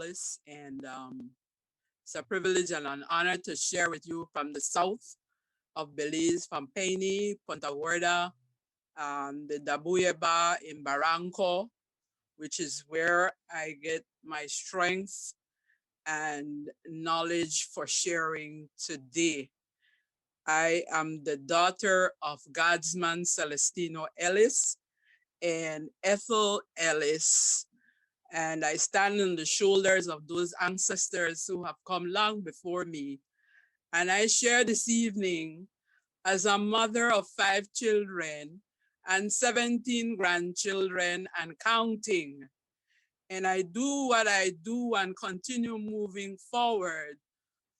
Ellis, and it's a privilege and an honor to share with you from the south of Belize, from Paine, Punta Gorda, the Dabuyeba in Barranco, which is where I get my strength and knowledge for sharing today. I am the daughter of Godsman Celestino Ellis and Ethel Ellis, and I stand on the shoulders of those ancestors who have come long before me. And I share this evening as a mother of 5 children and 17 grandchildren and counting. And I do what I do and continue moving forward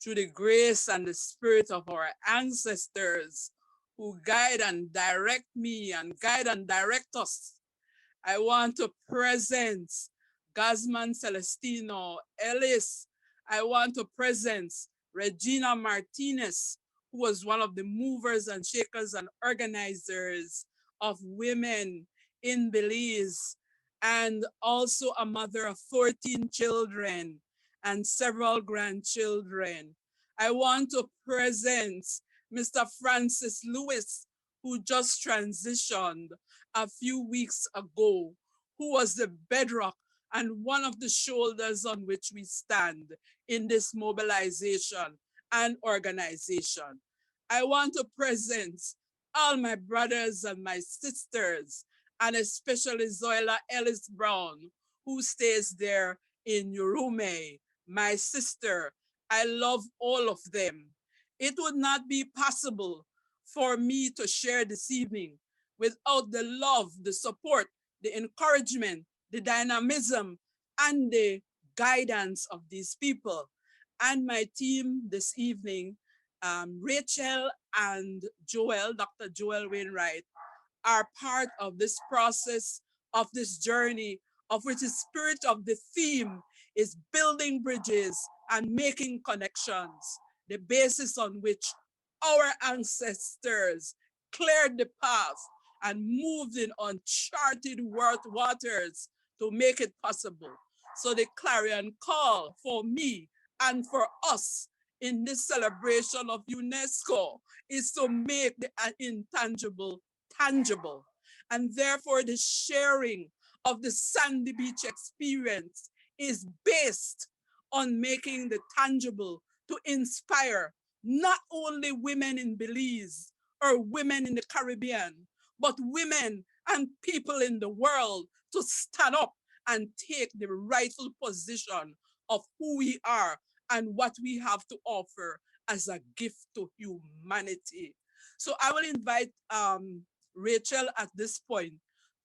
through the grace and the spirit of our ancestors who guide and direct me and guide and direct us. I want to present Guzman Celestino Ellis. I want to present Regina Martinez, who was one of the movers and shakers and organizers of women in Belize, and also a mother of 14 children and several grandchildren. I want to present Mr. Francis Lewis, who just transitioned a few weeks ago, who was the bedrock and one of the shoulders on which we stand in this mobilization and organization. I want to present all my brothers and my sisters, and especially Zoila Ellis Brown, who stays there in Urume, my sister. I love all of them. It would not be possible for me to share this evening without the love, the support, the encouragement, the dynamism, and the guidance of these people. And my team this evening, Rachel and Joel, Dr. Joel Wainright, are part of this process, of this journey, of which the spirit of the theme is building bridges and making connections, the basis on which our ancestors cleared the path and moved in uncharted waters to make it possible. So the clarion call for me and for us in this celebration of UNESCO is to make the intangible tangible. And therefore the sharing of the Sandy Beach experience is based on making the tangible to inspire not only women in Belize or women in the Caribbean, but women and people in the world to stand up and take the rightful position of who we are and what we have to offer as a gift to humanity. So I will invite Rachel at this point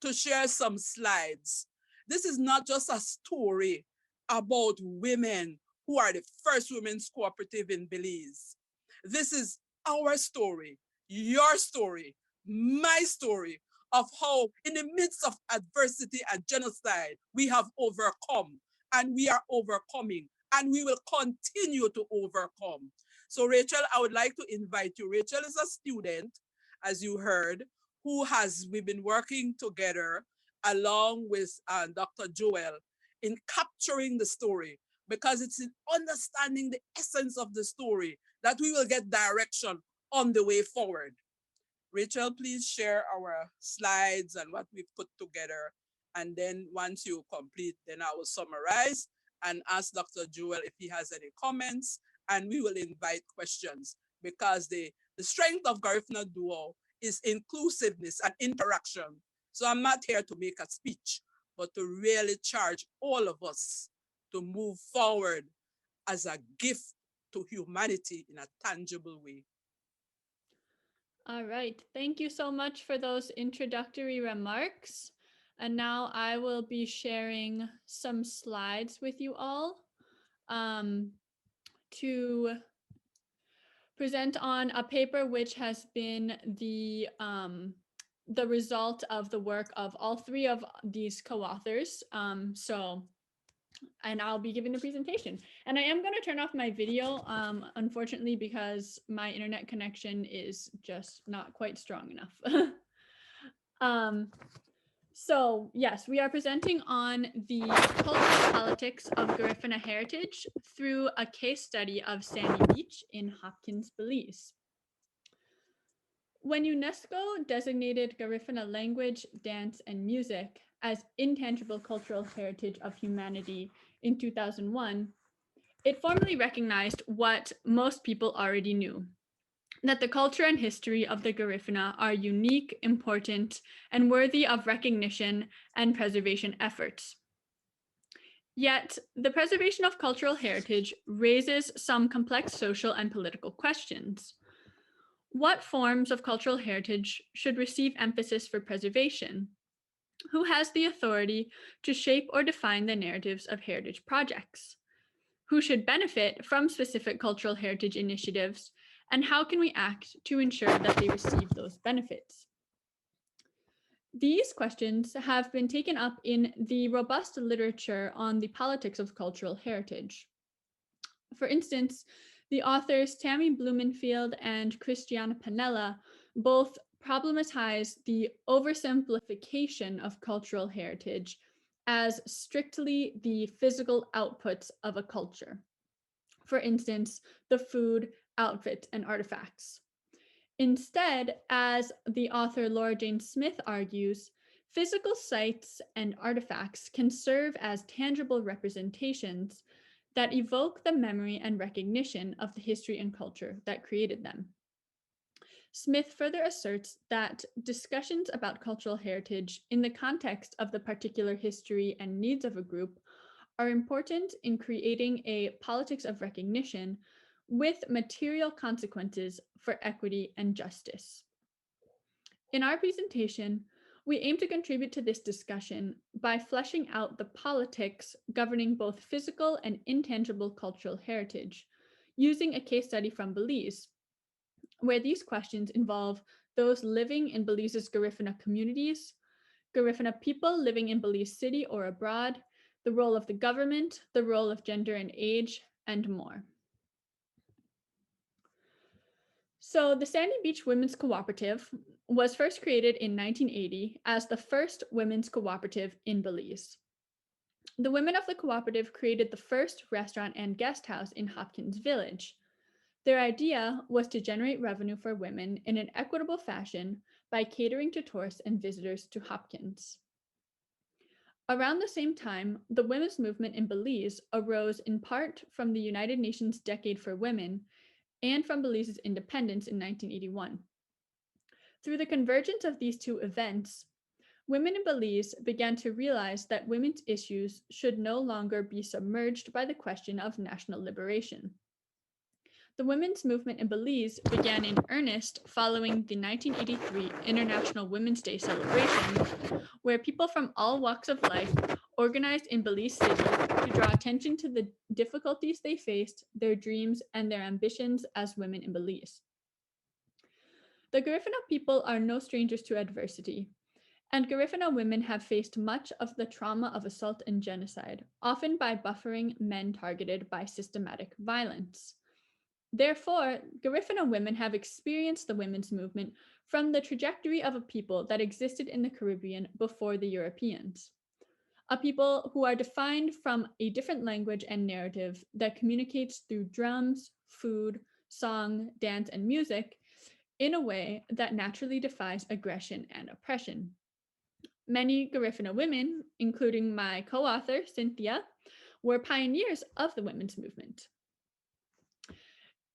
to share some slides. This is not just a story about women who are the first women's cooperative in Belize. This is our story, your story, my story of how in the midst of adversity and genocide, we have overcome and we are overcoming and we will continue to overcome. So Rachel, I would like to invite you. Rachel is a student, as you heard, we've been working together along with Dr. Joel in capturing the story, because it's in understanding the essence of the story that we will get direction on the way forward. Rachel, please share our slides and what we've put together. And then once you complete, then I will summarize and ask Dr. Joel if he has any comments, and we will invite questions, because the strength of Garifuna Duo is inclusiveness and interaction. So I'm not here to make a speech, but to really charge all of us to move forward as a gift to humanity in a tangible way. All right, thank you so much for those introductory remarks. And now I will be sharing some slides with you all to present on a paper which has been the result of the work of all three of these co-authors. And I'll be giving the presentation. And I am going to turn off my video, unfortunately, because my internet connection is just not quite strong enough. So, yes, we are presenting on the cultural politics of Garifuna heritage through a case study of Sandy Beach in Hopkins, Belize. When UNESCO designated Garifuna language, dance, and music as intangible cultural heritage of humanity in 2001, it formally recognized what most people already knew, that the culture and history of the Garifuna are unique, important, and worthy of recognition and preservation efforts. Yet, the preservation of cultural heritage raises some complex social and political questions. What forms of cultural heritage should receive emphasis for preservation? Who has the authority to shape or define the narratives of heritage projects? Who should benefit from specific cultural heritage initiatives, and how can we act to ensure that they receive those benefits? These questions have been taken up in the robust literature on the politics of cultural heritage. For instance, the authors Tammy Blumenfield and Christiana Panella both problematize the oversimplification of cultural heritage as strictly the physical outputs of a culture. For instance, the food, outfit, and artifacts. Instead, as the author Laura Jane Smith argues, physical sites and artifacts can serve as tangible representations that evoke the memory and recognition of the history and culture that created them. Smith further asserts that discussions about cultural heritage in the context of the particular history and needs of a group are important in creating a politics of recognition with material consequences for equity and justice. In our presentation, we aim to contribute to this discussion by fleshing out the politics governing both physical and intangible cultural heritage, using a case study from Belize, where these questions involve those living in Belize's Garifuna communities, Garifuna people living in Belize City or abroad, the role of the government, the role of gender and age, and more. So the Sandy Beach Women's Cooperative was first created in 1980 as the first women's cooperative in Belize. The women of the cooperative created the first restaurant and guest house in Hopkins Village. Their idea was to generate revenue for women in an equitable fashion by catering to tourists and visitors to Hopkins. Around the same time, the women's movement in Belize arose in part from the United Nations Decade for Women and from Belize's independence in 1981. Through the convergence of these two events, women in Belize began to realize that women's issues should no longer be submerged by the question of national liberation. The women's movement in Belize began in earnest following the 1983 International Women's Day celebration, where people from all walks of life organized in Belize City to draw attention to the difficulties they faced, their dreams, and their ambitions as women in Belize. The Garifuna people are no strangers to adversity, and Garifuna women have faced much of the trauma of assault and genocide, often by buffering men targeted by systematic violence. Therefore, Garifuna women have experienced the women's movement from the trajectory of a people that existed in the Caribbean before the Europeans, a people who are defined from a different language and narrative that communicates through drums, food, song, dance, and music in a way that naturally defies aggression and oppression. Many Garifuna women, including my co-author, Cynthia, were pioneers of the women's movement.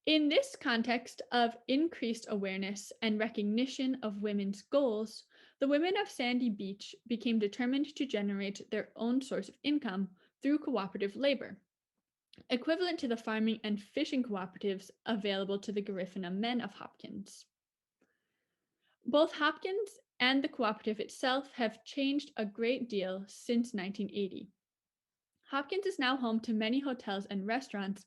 In this context of increased awareness and recognition of women's goals, the women of Sandy Beach became determined to generate their own source of income through cooperative labor, equivalent to the farming and fishing cooperatives available to the Garifuna men of Hopkins. Both Hopkins and the cooperative itself have changed a great deal since 1980. Hopkins is now home to many hotels and restaurants,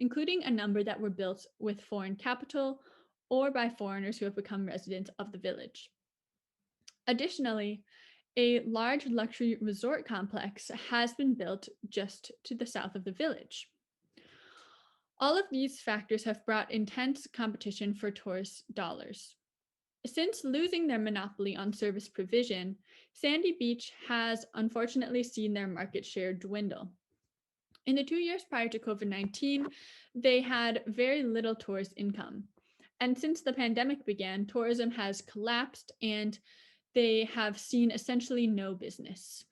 including a number that were built with foreign capital or by foreigners who have become residents of the village. Additionally, a large luxury resort complex has been built just to the south of the village. All of these factors have brought intense competition for tourist dollars. Since losing their monopoly on service provision, Sandy Beach has unfortunately seen their market share dwindle. In the 2 years prior to COVID-19, they had very little tourist income. And since the pandemic began, tourism has collapsed and they have seen essentially no business.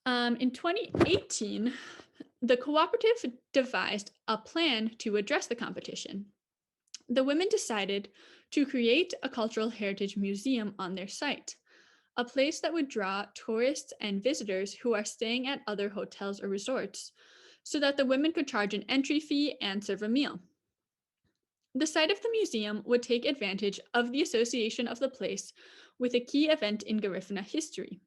In 2018, the cooperative devised a plan to address the competition. The women decided to create a cultural heritage museum on their site, a place that would draw tourists and visitors who are staying at other hotels or resorts, so that the women could charge an entry fee and serve a meal. The site of the museum would take advantage of the association of the place with a key event in Garifuna history,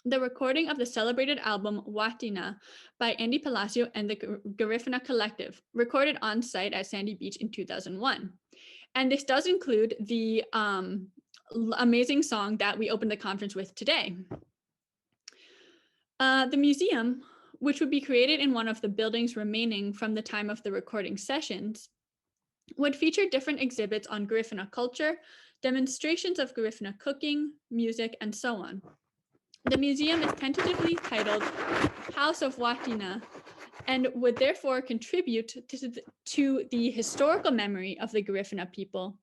the recording of the celebrated album Watina by Andy Palacio and the Garifuna Collective, recorded on site at Sandy Beach in 2001. And this does include the amazing song that we opened the conference with today. The museum, which would be created in one of the buildings remaining from the time of the recording sessions, would feature different exhibits on Garifuna culture, demonstrations of Garifuna cooking, music, and so on. The museum is tentatively titled House of Watina and would therefore contribute to the historical memory of the Garifuna people,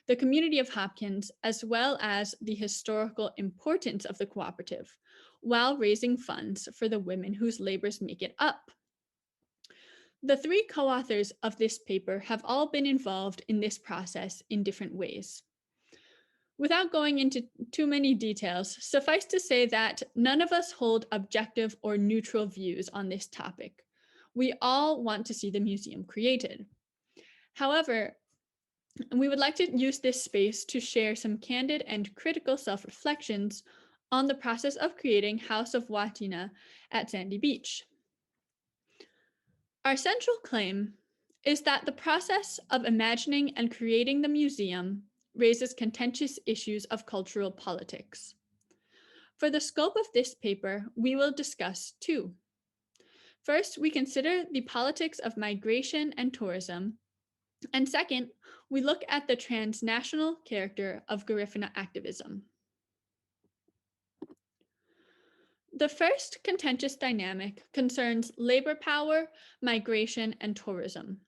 the community of Hopkins, as well as the historical importance of the cooperative, while raising funds for the women whose labors make it up. The three co-authors of this paper have all been involved in this process in different ways. Without going into too many details, suffice to say that none of us hold objective or neutral views on this topic. We all want to see the museum created. However, we would like to use this space to share some candid and critical self-reflections on the process of creating House of Watina at Sandy Beach. Our central claim is that the process of imagining and creating the museum raises contentious issues of cultural politics. For the scope of this paper, we will discuss two. First, we consider the politics of migration and tourism. And second, we look at the transnational character of Garifuna activism. The first contentious dynamic concerns labor power, migration, and tourism.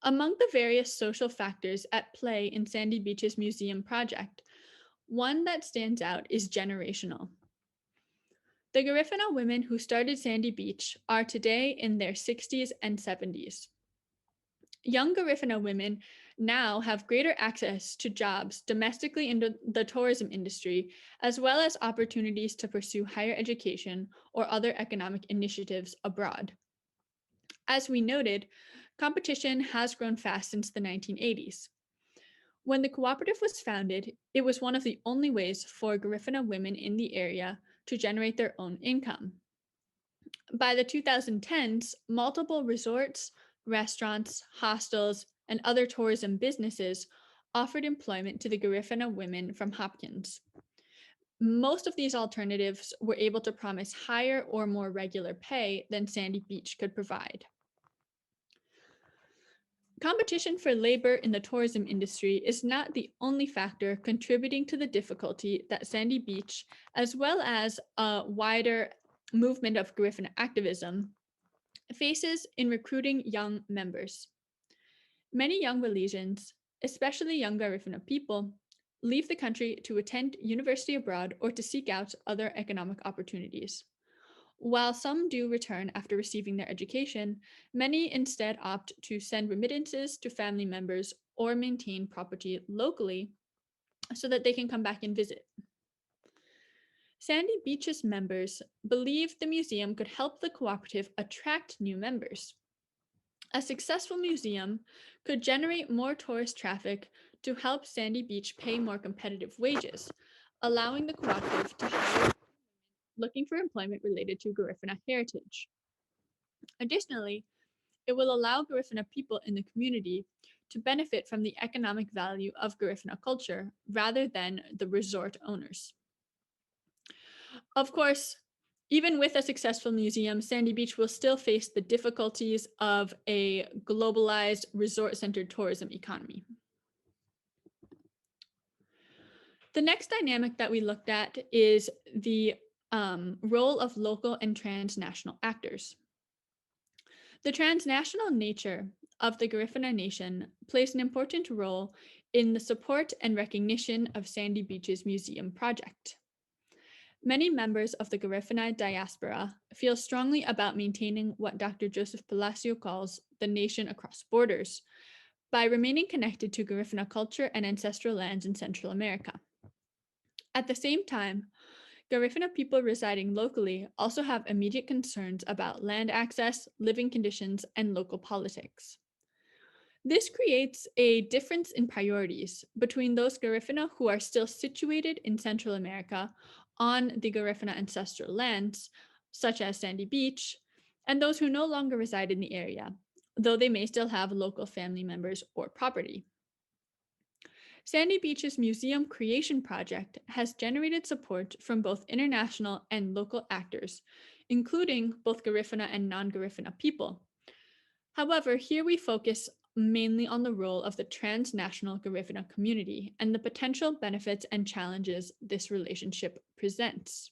Among the various social factors at play in Sandy Beach's museum project, one that stands out is generational. The Garifuna women who started Sandy Beach are today in their 60s and 70s. Young Garifuna women now have greater access to jobs domestically in the tourism industry, as well as opportunities to pursue higher education or other economic initiatives abroad. As we noted, competition has grown fast since the 1980s. When the cooperative was founded, it was one of the only ways for Garifuna women in the area to generate their own income. By the 2010s, multiple resorts, restaurants, hostels, and other tourism businesses offered employment to the Garifuna women from Hopkins. Most of these alternatives were able to promise higher or more regular pay than Sandy Beach could provide. Competition for labor in the tourism industry is not the only factor contributing to the difficulty that Sandy Beach, as well as a wider movement of Garifuna activism, faces in recruiting young members. Many young Belizeans, especially young Garifuna people, leave the country to attend university abroad or to seek out other economic opportunities. While some do return after receiving their education, many instead opt to send remittances to family members or maintain property locally so that they can come back and visit. Sandy Beach's members believe the museum could help the cooperative attract new members. A successful museum could generate more tourist traffic to help Sandy Beach pay more competitive wages, allowing the cooperative to hire looking for employment related to Garifuna heritage. Additionally, it will allow Garifuna people in the community to benefit from the economic value of Garifuna culture rather than the resort owners. Of course, even with a successful museum, Sandy Beach will still face the difficulties of a globalized resort-centered tourism economy. The next dynamic that we looked at is the role of local and transnational actors. The transnational nature of the Garifuna Nation plays an important role in the support and recognition of Sandy Beach's museum project. Many members of the Garifuna diaspora feel strongly about maintaining what Dr. Joseph Palacio calls the nation across borders by remaining connected to Garifuna culture and ancestral lands in Central America. At the same time, Garifuna people residing locally also have immediate concerns about land access, living conditions, and local politics. This creates a difference in priorities between those Garifuna who are still situated in Central America on the Garifuna ancestral lands, such as Sandy Beach, and those who no longer reside in the area, though they may still have local family members or property. Sandy Beach's museum creation project has generated support from both international and local actors, including both Garifuna and non-Garifuna people. However, here we focus mainly on the role of the transnational Garifuna community and the potential benefits and challenges this relationship presents.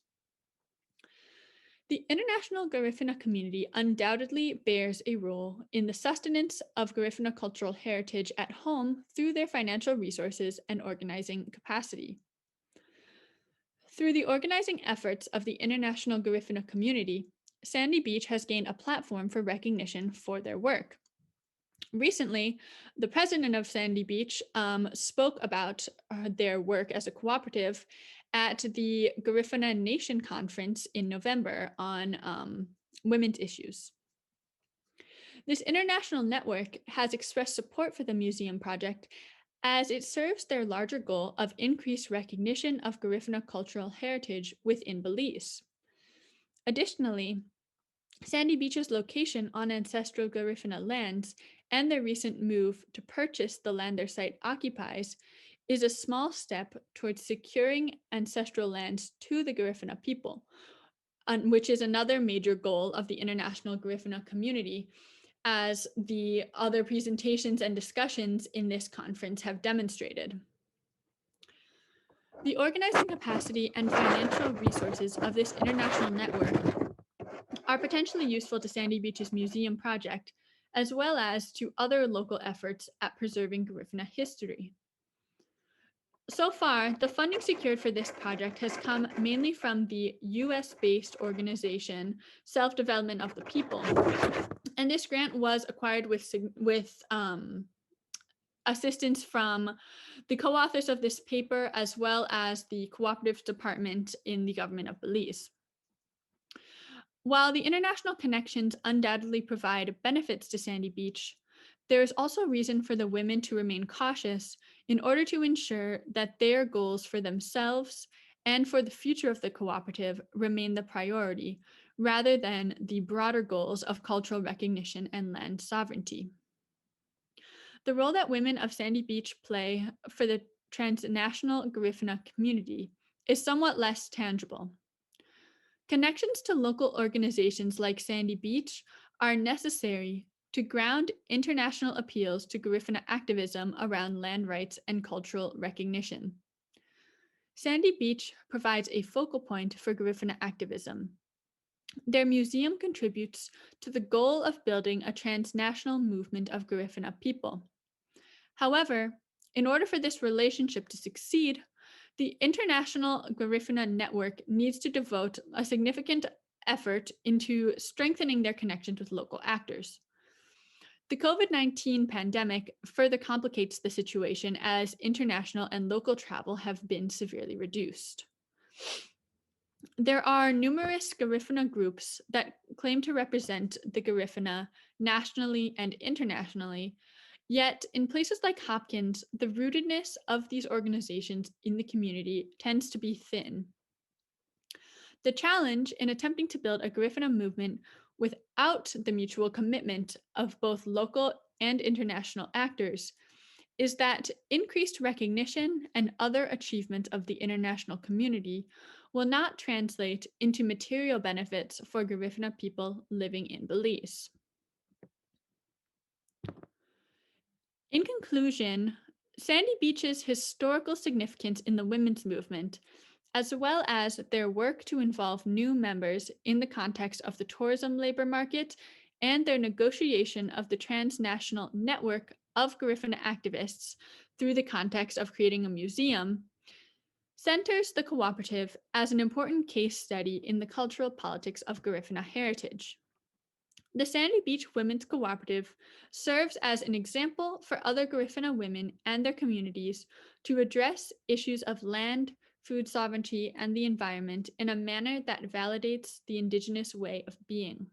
The international Garifuna community undoubtedly bears a role in the sustenance of Garifuna cultural heritage at home through their financial resources and organizing capacity. Through the organizing efforts of the international Garifuna community, Sandy Beach has gained a platform for recognition for their work. Recently, the president of Sandy Beach spoke about their work as a cooperative at the Garifuna Nation Conference in November on women's issues. This international network has expressed support for the museum project as it serves their larger goal of increased recognition of Garifuna cultural heritage within Belize. Additionally, Sandy Beach's location on ancestral Garifuna lands and their recent move to purchase the land their site occupies is a small step towards securing ancestral lands to the Garifuna people, which is another major goal of the international Garifuna community, as the other presentations and discussions in this conference have demonstrated. The organizing capacity and financial resources of this international network are potentially useful to Sandy Beach's museum project, as well as to other local efforts at preserving Garifuna history. So far, the funding secured for this project has come mainly from the US-based organization Self-Development of the People, and this grant was acquired with assistance from the co-authors of this paper, as well as the cooperative department in the government of Belize. While the international connections undoubtedly provide benefits to Sandy Beach, there is also reason for the women to remain cautious in order to ensure that their goals for themselves and for the future of the cooperative remain the priority, rather than the broader goals of cultural recognition and land sovereignty. The role that women of Sandy Beach play for the transnational Garifuna community is somewhat less tangible. Connections to local organizations like Sandy Beach are necessary to ground international appeals to Garifuna activism around land rights and cultural recognition. Sandy Beach provides a focal point for Garifuna activism. Their museum contributes to the goal of building a transnational movement of Garifuna people. However, in order for this relationship to succeed, the International Garifuna Network needs to devote a significant effort into strengthening their connections with local actors. The COVID-19 pandemic further complicates the situation as international and local travel have been severely reduced. There are numerous Garifuna groups that claim to represent the Garifuna nationally and internationally. Yet, in places like Hopkins, the rootedness of these organizations in the community tends to be thin. The challenge in attempting to build a Garifuna movement without the mutual commitment of both local and international actors is that increased recognition and other achievements of the international community will not translate into material benefits for Garifuna people living in Belize. In conclusion, Sandy Beach's historical significance in the women's movement, as well as their work to involve new members in the context of the tourism labor market and their negotiation of the transnational network of Garifuna activists through the context of creating a museum, centers the cooperative as an important case study in the cultural politics of Garifuna heritage. The Sandy Beach Women's Cooperative serves as an example for other Garifuna women and their communities to address issues of land, food sovereignty, and the environment in a manner that validates the Indigenous way of being.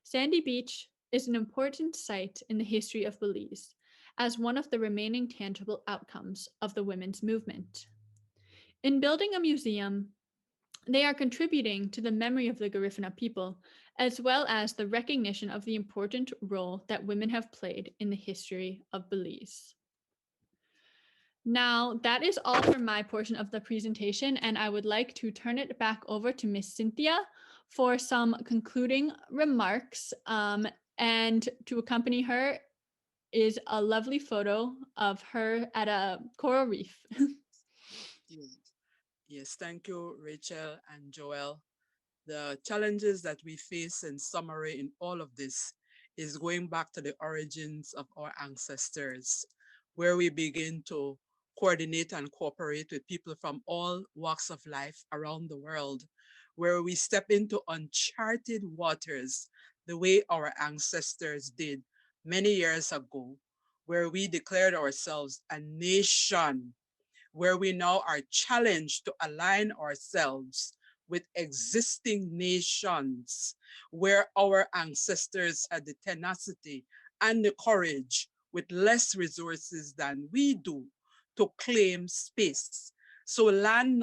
Sandy Beach is an important site in the history of Belize as one of the remaining tangible outcomes of the women's movement. In building a museum, they are contributing to the memory of the Garifuna people, as well as the recognition of the important role that women have played in the history of Belize. Now, that is all for my portion of the presentation, and I would like to turn it back over to Miss Cynthia for some concluding remarks. And to accompany her is a lovely photo of her at a coral reef. Yes, yes, thank you, Rachel and Joel. The challenges that we face in summary in all of this is going back to the origins of our ancestors, where we begin to coordinate and cooperate with people from all walks of life around the world, where we step into uncharted waters the way our ancestors did many years ago, where we declared ourselves a nation, where we now are challenged to align ourselves with existing nations, where our ancestors had the tenacity and the courage with less resources than we do to claim space. So land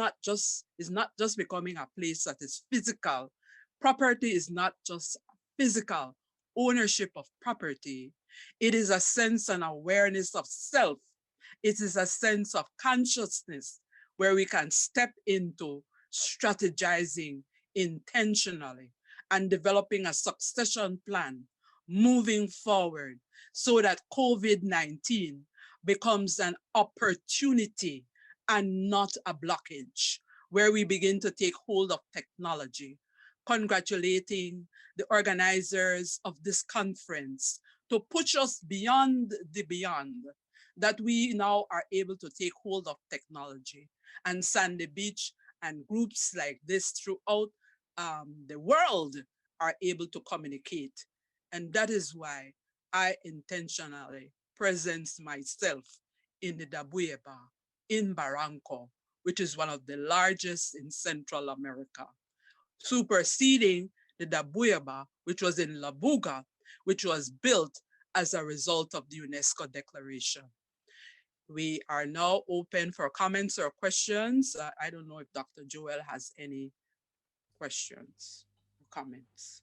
is not just becoming a place that is physical. Property is not just physical ownership of property. It is a sense and awareness of self. It is a sense of consciousness where we can step into strategizing intentionally and developing a succession plan moving forward so that COVID-19 becomes an opportunity and not a blockage, where we begin to take hold of technology. Congratulating the organizers of this conference to push us beyond the beyond, that we now are able to take hold of technology. And Sandy Beach and groups like this throughout the world are able to communicate. And that is why I intentionally presence myself in the Dabuyeba in Barranco, which is one of the largest in Central America, superseding the Dabuyeba, which was in Labuga, which was built as a result of the UNESCO declaration. We are now open for comments or questions. I don't know if Dr. Joel has any questions or comments.